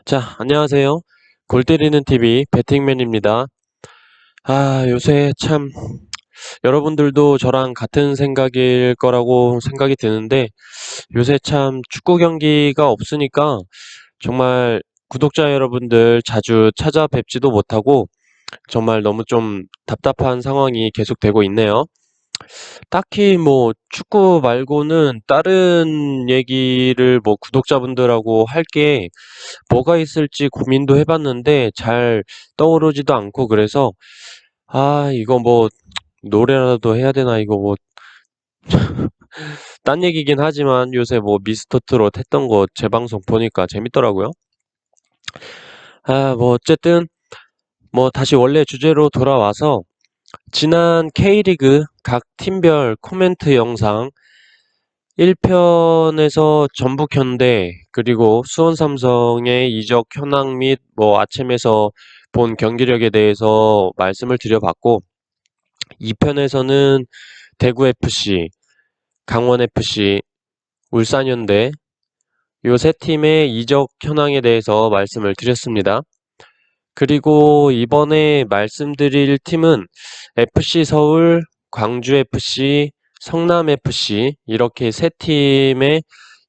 자, 안녕하세요. 골 때리는 TV 배팅맨입니다. 요새 참 여러분들도 저랑 같은 생각일 거라고 생각이 드는데 요새 참 축구 경기가 없으니까 정말 구독자 여러분들 자주 찾아뵙지도 못하고 정말 너무 좀 답답한 상황이 계속되고 있네요. 딱히 뭐 축구 말고는 다른 얘기를 뭐 구독자분들하고 할 게 뭐가 있을지 고민도 해봤는데 잘 떠오르지도 않고 그래서 이거 뭐 노래라도 해야 되나 이거 뭐 딴 얘기긴 하지만 요새 뭐 미스터 트롯 했던 거 재방송 보니까 재밌더라고요. 뭐 어쨌든 뭐 다시 원래 주제로 돌아와서 지난 K리그 각 팀별 코멘트 영상 1편에서 전북현대 그리고 수원삼성의 이적 현황 및 뭐 아침에서 본 경기력에 대해서 말씀을 드려봤고 2편에서는 대구FC, 강원FC, 울산현대 요 세 팀의 이적 현황에 대해서 말씀을 드렸습니다. 그리고 이번에 말씀드릴 팀은 FC서울, 광주FC, 성남FC 이렇게 세 팀의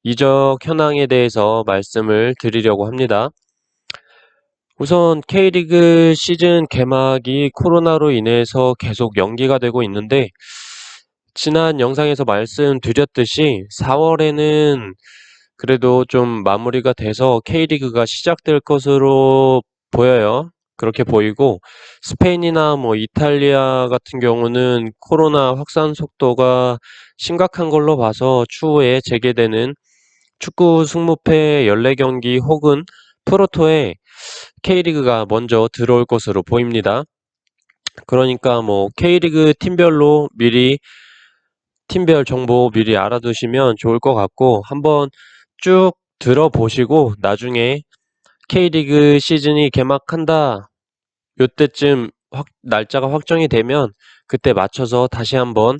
이적 현황에 대해서 말씀을 드리려고 합니다. 우선 K리그 시즌 개막이 코로나로 인해서 계속 연기가 되고 있는데 지난 영상에서 말씀드렸듯이 4월에는 그래도 좀 마무리가 돼서 K리그가 시작될 것으로 보여요. 그렇게 보이고 스페인이나 뭐 이탈리아 같은 경우는 코로나 확산 속도가 심각한 걸로 봐서 추후에 재개되는 축구 승무패 14경기 혹은 프로토에 K리그가 먼저 들어올 것으로 보입니다. 그러니까 뭐 K리그 팀별로 미리 팀별 정보 미리 알아두시면 좋을 것 같고 한번 쭉 들어보시고 나중에 K리그 시즌이 개막한다 요때쯤 날짜가 확정이 되면 그때 맞춰서 다시 한번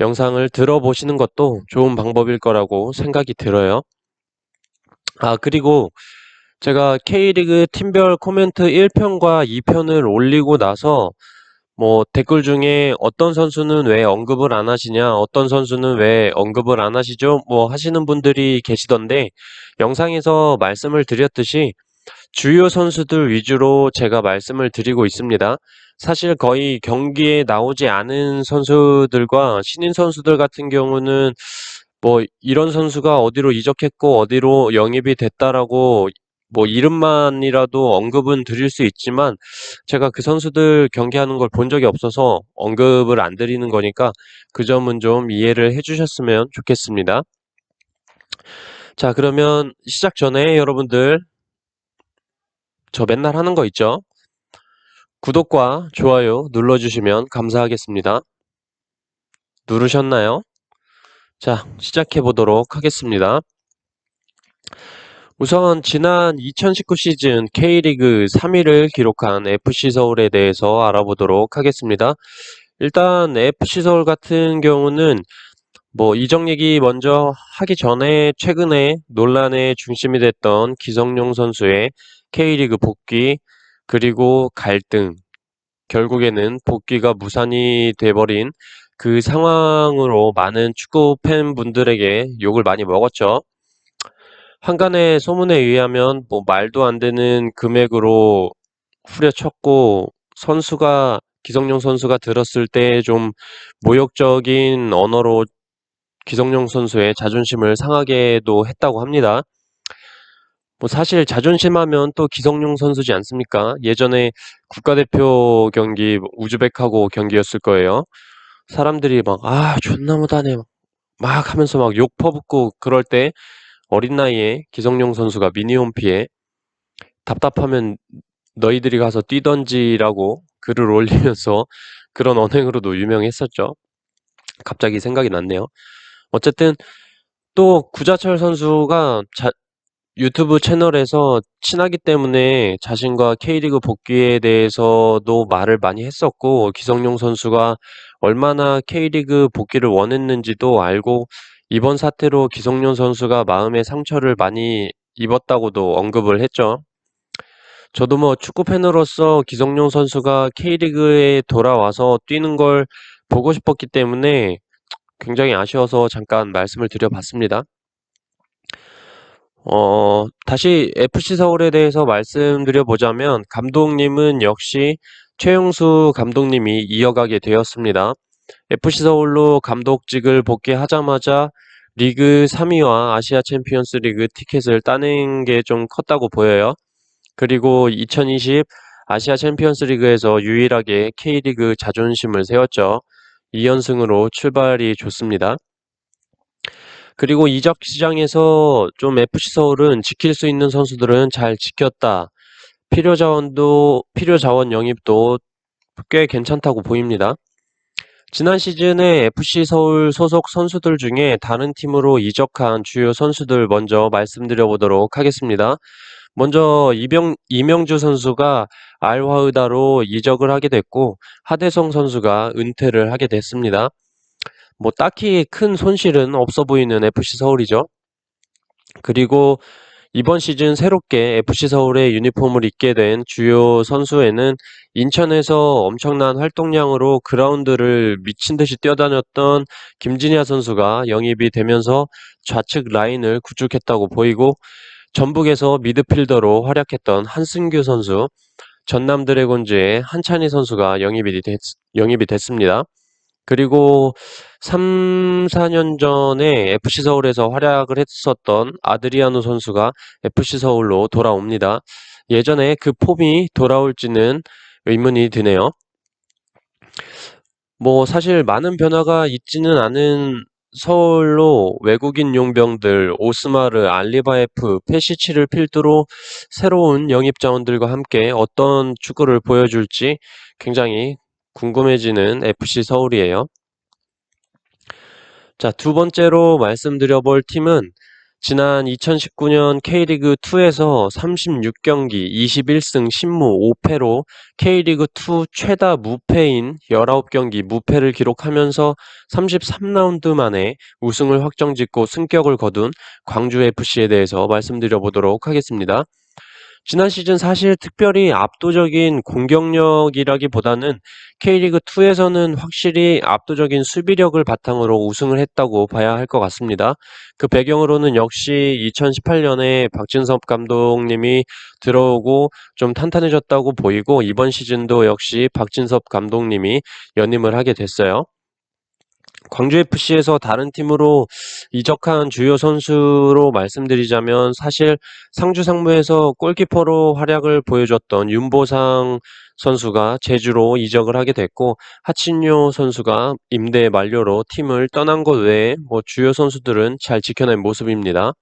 영상을 들어보시는 것도 좋은 방법일 거라고 생각이 들어요. 그리고 제가 K리그 팀별 코멘트 1편과 2편을 올리고 나서 뭐 댓글 중에 어떤 선수는 왜 언급을 안 하시냐, 어떤 선수는 왜 언급을 안 하시죠? 뭐 하시는 분들이 계시던데 영상에서 말씀을 드렸듯이 주요 선수들 위주로 제가 말씀을 드리고 있습니다. 사실 거의 경기에 나오지 않은 선수들과 신인 선수들 같은 경우는 뭐 이런 선수가 어디로 이적했고 어디로 영입이 됐다라고 뭐 이름만이라도 언급은 드릴 수 있지만 제가 그 선수들 경기하는 걸 본 적이 없어서 언급을 안 드리는 거니까 그 점은 좀 이해를 해주셨으면 좋겠습니다. 자, 그러면 시작 전에 여러분들 저 맨날 하는 거 있죠? 구독과 좋아요 눌러주시면 감사하겠습니다. 누르셨나요? 자, 시작해 보도록 하겠습니다. 우선 지난 2019 시즌 K리그 3위를 기록한 FC서울에 대해서 알아보도록 하겠습니다. 일단 FC서울 같은 경우는 뭐 이적 얘기 먼저 하기 전에 최근에 논란의 중심이 됐던 기성용 선수의 K리그 복귀 그리고 갈등 결국에는 복귀가 무산이 돼버린 그 상황으로 많은 축구 팬분들에게 욕을 많이 먹었죠. 한간의 소문에 의하면 뭐 말도 안 되는 금액으로 후려쳤고 기성용 선수가 들었을 때 좀 모욕적인 언어로 기성용 선수의 자존심을 상하게도 했다고 합니다. 뭐 사실 자존심하면 또 기성용 선수지 않습니까? 예전에 국가대표 경기 우즈벡하고 경기였을 거예요. 사람들이 막 존나 못하네 막 하면서 막 욕 퍼붓고 그럴 때 어린 나이에 기성용 선수가 미니홈피에 답답하면 너희들이 가서 뛰던지라고 글을 올리면서 그런 언행으로도 유명했었죠. 갑자기 생각이 났네요. 어쨌든 또 구자철 선수가 유튜브 채널에서 친하기 때문에 자신과 K리그 복귀에 대해서도 말을 많이 했었고 기성용 선수가 얼마나 K리그 복귀를 원했는지도 알고 이번 사태로 기성용 선수가 마음의 상처를 많이 입었다고도 언급을 했죠. 저도 뭐 축구 팬으로서 기성용 선수가 K리그에 돌아와서 뛰는 걸 보고 싶었기 때문에 굉장히 아쉬워서 잠깐 말씀을 드려봤습니다. 다시 FC 서울에 대해서 말씀드려보자면 감독님은 역시 최용수 감독님이 이어가게 되었습니다. FC 서울로 감독직을 복귀하자마자 리그 3위와 아시아 챔피언스 리그 티켓을 따낸 게 좀 컸다고 보여요. 그리고 2020 아시아 챔피언스 리그에서 유일하게 K리그 자존심을 세웠죠. 2연승으로 출발이 좋습니다. 그리고 이적 시장에서 좀 FC 서울은 지킬 수 있는 선수들은 잘 지켰다. 필요 자원 영입도 꽤 괜찮다고 보입니다. 지난 시즌에 FC 서울 소속 선수들 중에 다른 팀으로 이적한 주요 선수들 먼저 말씀드려보도록 하겠습니다. 먼저 이명주 선수가 알화으다로 이적을 하게 됐고 하대성 선수가 은퇴를 하게 됐습니다. 뭐 딱히 큰 손실은 없어 보이는 FC 서울이죠. 그리고 이번 시즌 새롭게 FC 서울의 유니폼을 입게 된 주요 선수에는 인천에서 엄청난 활동량으로 그라운드를 미친 듯이 뛰어다녔던 김진야 선수가 영입이 되면서 좌측 라인을 구축했다고 보이고 전북에서 미드필더로 활약했던 한승규 선수, 전남 드래곤즈의 한찬희 선수가 영입이 됐습니다. 그리고 3, 4년 전에 FC 서울에서 활약을 했었던 아드리아노 선수가 FC 서울로 돌아옵니다. 예전에 그 폼이 돌아올지는 의문이 드네요. 뭐 사실 많은 변화가 있지는 않은 서울로 외국인 용병들 오스마르, 알리바예프, 페시치를 필두로 새로운 영입 자원들과 함께 어떤 축구를 보여줄지 굉장히 궁금해지는 FC 서울이에요. 자, 두 번째로 말씀드려볼 팀은 지난 2019년 K리그2에서 36경기 21승 10무 5패로 K리그2 최다 무패인 19경기 무패를 기록하면서 33라운드 만에 우승을 확정짓고 승격을 거둔 광주FC에 대해서 말씀드려보도록 하겠습니다. 지난 시즌 사실 특별히 압도적인 공격력이라기보다는 K리그2에서는 확실히 압도적인 수비력을 바탕으로 우승을 했다고 봐야 할 것 같습니다. 그 배경으로는 역시 2018년에 박진섭 감독님이 들어오고 좀 탄탄해졌다고 보이고 이번 시즌도 역시 박진섭 감독님이 연임을 하게 됐어요. 광주FC에서 다른 팀으로 이적한 주요 선수로 말씀드리자면 사실 상주 상무에서 골키퍼로 활약을 보여줬던 윤보상 선수가 제주로 이적을 하게 됐고 하친요 선수가 임대 만료로 팀을 떠난 것 외에 뭐 주요 선수들은 잘 지켜낸 모습입니다.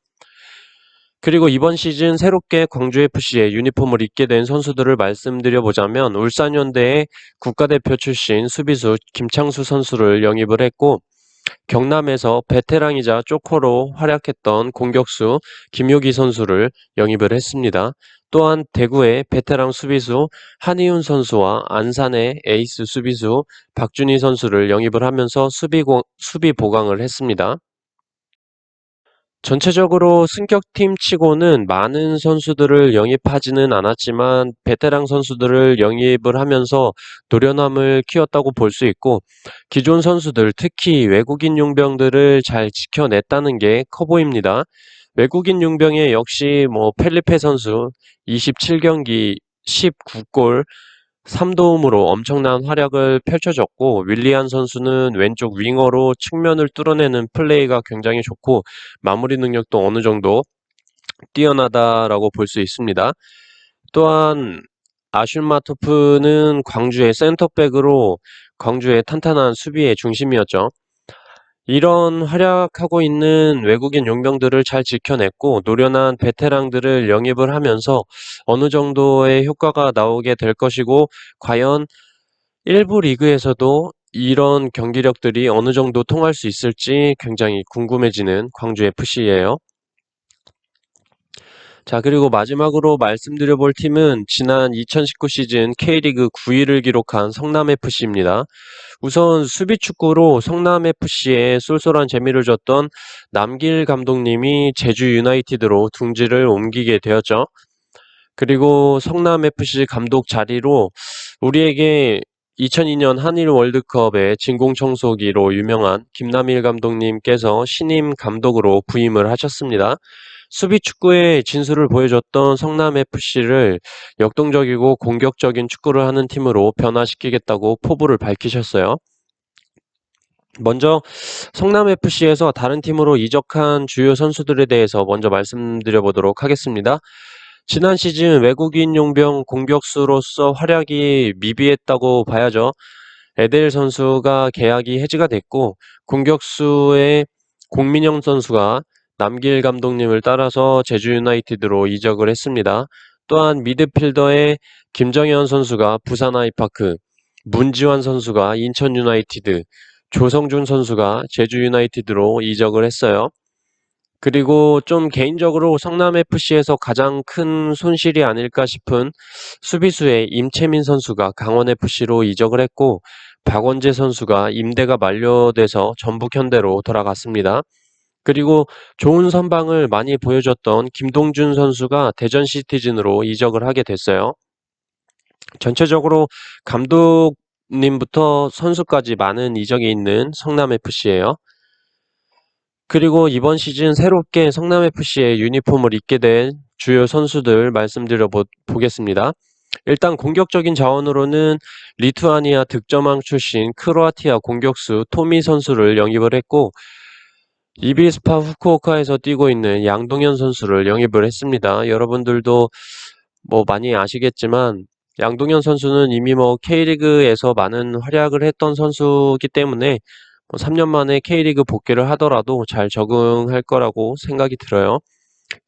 그리고 이번 시즌 새롭게 광주FC의 유니폼을 입게 된 선수들을 말씀드려보자면 울산현대의 국가대표 출신 수비수 김창수 선수를 영입을 했고 경남에서 베테랑이자 쪼커로 활약했던 공격수 김효기 선수를 영입을 했습니다. 또한 대구의 베테랑 수비수 한희훈 선수와 안산의 에이스 수비수 박준희 선수를 영입을 하면서 수비 보강을 했습니다. 전체적으로 승격팀 치고는 많은 선수들을 영입하지는 않았지만 베테랑 선수들을 영입을 하면서 노련함을 키웠다고 볼 수 있고 기존 선수들 특히 외국인 용병들을 잘 지켜냈다는 게 커 보입니다. 외국인 용병에 역시 뭐 펠리페 선수 27경기 19골 3도움으로 엄청난 활약을 펼쳐줬고 윌리안 선수는 왼쪽 윙어로 측면을 뚫어내는 플레이가 굉장히 좋고 마무리 능력도 어느 정도 뛰어나다라고 볼 수 있습니다. 또한 아슐마토프는 광주의 센터백으로 광주의 탄탄한 수비의 중심이었죠. 이런 활약하고 있는 외국인 용병들을 잘 지켜냈고 노련한 베테랑들을 영입을 하면서 어느 정도의 효과가 나오게 될 것이고 과연 일부 리그에서도 이런 경기력들이 어느 정도 통할 수 있을지 굉장히 궁금해지는 광주FC예요. 자, 그리고 마지막으로 말씀드려볼 팀은 지난 2019 시즌 K리그 9위를 기록한 성남FC입니다. 우선 수비축구로 성남FC에 쏠쏠한 재미를 줬던 남길 감독님이 제주 유나이티드로 둥지를 옮기게 되었죠. 그리고 성남FC 감독 자리로 우리에게 2002년 한일 월드컵의 진공청소기로 유명한 김남일 감독님께서 신임 감독으로 부임을 하셨습니다. 수비 축구의 진수를 보여줬던 성남FC를 역동적이고 공격적인 축구를 하는 팀으로 변화시키겠다고 포부를 밝히셨어요. 먼저 성남FC에서 다른 팀으로 이적한 주요 선수들에 대해서 먼저 말씀드려 보도록 하겠습니다. 지난 시즌 외국인 용병 공격수로서 활약이 미비했다고 봐야죠. 에델 선수가 계약이 해지가 됐고, 공격수의 공민영 선수가 남길 감독님을 따라서 제주 유나이티드로 이적을 했습니다. 또한 미드필더의 김정현 선수가 부산 아이파크, 문지환 선수가 인천 유나이티드, 조성준 선수가 제주 유나이티드로 이적을 했어요. 그리고 좀 개인적으로 성남FC에서 가장 큰 손실이 아닐까 싶은 수비수의 임채민 선수가 강원FC로 이적을 했고, 박원재 선수가 임대가 만료돼서 전북현대로 돌아갔습니다. 그리고 좋은 선방을 많이 보여줬던 김동준 선수가 대전시티즌으로 이적을 하게 됐어요. 전체적으로 감독님부터 선수까지 많은 이적이 있는 성남FC예요. 그리고 이번 시즌 새롭게 성남FC의 유니폼을 입게 된 주요 선수들 말씀드려 보겠습니다. 일단 공격적인 자원으로는 리투아니아 득점왕 출신 크로아티아 공격수 토미 선수를 영입을 했고, 이비스파 후쿠오카에서 뛰고 있는 양동현 선수를 영입을 했습니다. 여러분들도 많이 아시겠지만 양동현 선수는 이미 K리그에서 많은 활약을 했던 선수이기 때문에 3년 만에 K리그 복귀를 하더라도 잘 적응할 거라고 생각이 들어요.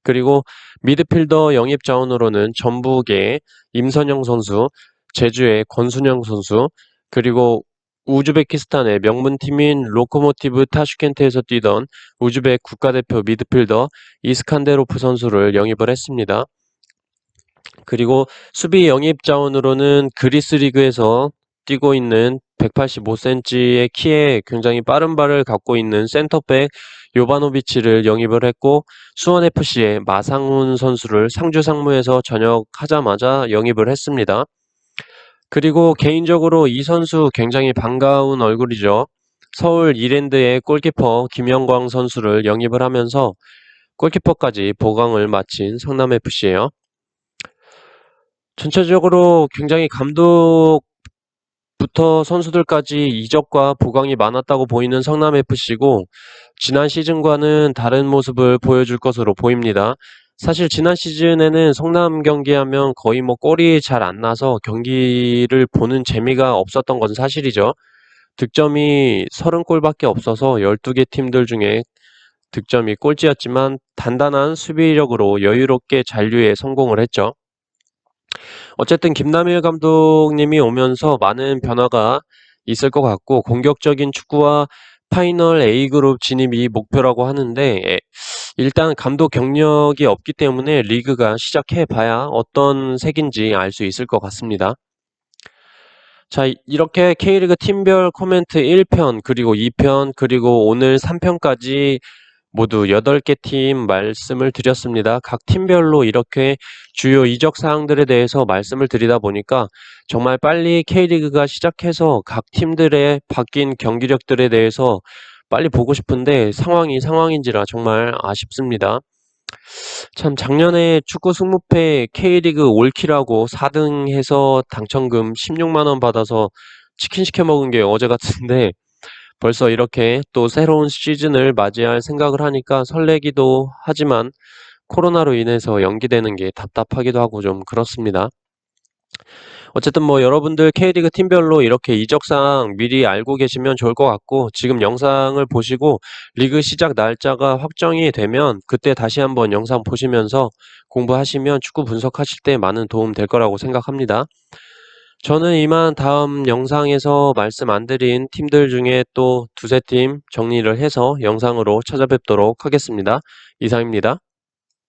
그리고 미드필더 영입 자원으로는 전북의 임선영 선수, 제주의 권순영 선수, 그리고 우즈베키스탄의 명문팀인 로코모티브 타슈켄트에서 뛰던 우즈벡 국가대표 미드필더 이스칸데로프 선수를 영입을 했습니다. 그리고 수비 영입 자원으로는 그리스 리그에서 뛰고 있는 185cm의 키에 굉장히 빠른 발을 갖고 있는 센터백 요바노비치를 영입을 했고, 수원FC의 마상훈 선수를 상주 상무에서 전역하자마자 영입을 했습니다. 그리고 개인적으로 이 선수 굉장히 반가운 얼굴이죠. 서울 이랜드의 골키퍼 김영광 선수를 영입을 하면서 골키퍼까지 보강을 마친 성남FC예요. 전체적으로 굉장히 감독부터 선수들까지 이적과 보강이 많았다고 보이는 성남FC고, 지난 시즌과는 다른 모습을 보여줄 것으로 보입니다. 사실 지난 시즌에는 성남 경기하면 거의 골이 잘 안 나서 경기를 보는 재미가 없었던 건 사실이죠. 득점이 30골밖에 없어서 12개 팀들 중에 득점이 꼴찌였지만 단단한 수비력으로 여유롭게 잔류에 성공을 했죠. 어쨌든 김남일 감독님이 오면서 많은 변화가 있을 것 같고, 공격적인 축구와 파이널 A그룹 진입이 목표라고 하는데, 일단 감독 경력이 없기 때문에 리그가 시작해봐야 어떤 색인지 알 수 있을 것 같습니다. 자, 이렇게 K리그 팀별 코멘트 1편, 그리고 2편, 그리고 오늘 3편까지 모두 8개 팀 말씀을 드렸습니다. 각 팀별로 이렇게 주요 이적 사항들에 대해서 말씀을 드리다 보니까 정말 빨리 K리그가 시작해서 각 팀들의 바뀐 경기력들에 대해서 빨리 보고 싶은데 상황인지라 정말 아쉽습니다. 참 작년에 축구 승무패 K리그 올킬하고 4등 해서 당첨금 16만원 받아서 치킨 시켜 먹은 게 어제 같은데, 벌써 이렇게 또 새로운 시즌을 맞이할 생각을 하니까 설레기도 하지만 코로나로 인해서 연기되는 게 답답하기도 하고 좀 그렇습니다. 어쨌든 여러분들 K리그 팀별로 이렇게 이적사항 미리 알고 계시면 좋을 것 같고, 지금 영상을 보시고 리그 시작 날짜가 확정이 되면 그때 다시 한번 영상 보시면서 공부하시면 축구 분석하실 때 많은 도움 될 거라고 생각합니다. 저는 이만 다음 영상에서 말씀 안 드린 팀들 중에 또 두세 팀 정리를 해서 영상으로 찾아뵙도록 하겠습니다. 이상입니다.